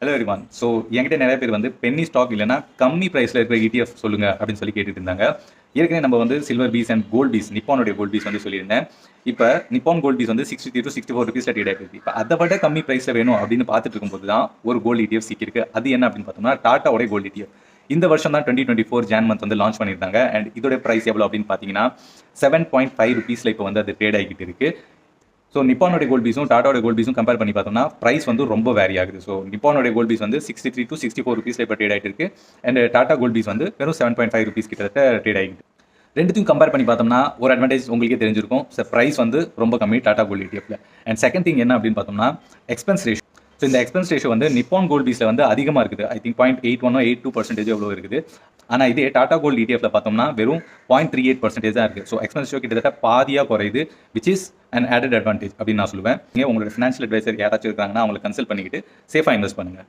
Hello everyone. So என்கிட்ட நிறைய பேர் வந்து பென்னி ஸ்டாக் இல்லைனா கம்மி ப்ரைஸில் இருக்கிற ETF சொல்லுங்க அப்படின்னு சொல்லி கேட்டுட்டு இருந்தாங்க. ஏற்கனவே நம்ம வந்து silver piece and gold piece, நிப்பானுடைய கோல்ட் பீஸ் வந்து சொல்லியிருந்தேன். இப்போ நிப்பான் கோல்ட் பீஸ் வந்து 63 to 64 ருபீஸில் ட்ரேட் ஆகிட்டு இருக்கு. இப்போ அதை விட கம்மி ப்ரைஸில் வேணும் அப்படின்னு பார்த்துட்டு இருக்கும்போது தான் ஒரு கோல்டு ETF சிக்கிருக்கு. அது என்ன அப்படின்னு பார்த்தோம்னா டாட்டாவோட கோல்டு ETF. இந்த வருஷம் தான் 2024 ஜான் மந்த் வந்து லான்ச் பண்ணியிருந்தாங்க. அண்ட் இதோட ப்ரைஸ் எவ்வளோ அப்படின்னு பார்த்தீங்கன்னா 7.5 ருபீஸில் இப்போ வந்து அது ட்ரேட் ஆகிட்டு இருக்கு. ஸோ நிப்பானோட கோல்ட் பீஸும் டாட்டாவோட கோல்ட் பீஸும் கம்பேர் பண்ணி பார்த்தோம்னா ப்ரைஸ் வந்து ரொம்ப வேரி ஆகுது. ஸோ நிப்பானோட கோல்ட் பீஸ் வந்து 63 to 64 ருபீஸில் இப்போ ட்ரேட் ஆகிட்டு இருக்கு. அண்ட் டாட்டா கோல்ட் பீஸ் வந்து வெறும் 7.5 ருபீஸ் கிட்டத்தட்ட ட்ரேட் ஆகிட்டு. ரெண்டுத்தையும் கம்பேர் பண்ணி பார்த்தோம்னா ஒரு அட்வான்டேஜ் உங்களுக்கே தெரிஞ்சிருக்கும். ப்ரைஸ் வந்து ரொம்ப கம்மி Tata gold ETF. And second thing என்ன அப்படின்னு பார்த்தோம்னா எக்ஸ்பென்ஸ் ரேஷியோ. ஸோ இந்த எக்ஸ்பென்ஸ் ரேஷியோ வந்து நிப்பான் கோல்ட் பீஸில் வந்து அதிகமாக இருக்குது. ஐ திங்க் 0.81-82% எவ்வளோ இருக்குது. ஆனால் இதே டாட்டா கோல்ட் ETF பார்த்தோம்னா வெறும் 0.38% தான் இருக்குது. ஸோ எக்ஸ்பென்ஸ் ரேஷியோ கிட்டத்தட்ட பாதியாக குறையுது, which is an added advantage அப்படின்னு நான் சொல்லுவேன். உங்களோட ஃபினான்ஷியல் அட்வைசர் யாராச்சும் இருக்காங்கன்னா அவங்களை கன்சல்ட் பண்ணிக்கிட்டு சேஃபாக இன்வெஸ்ட் பண்ணுங்கள்.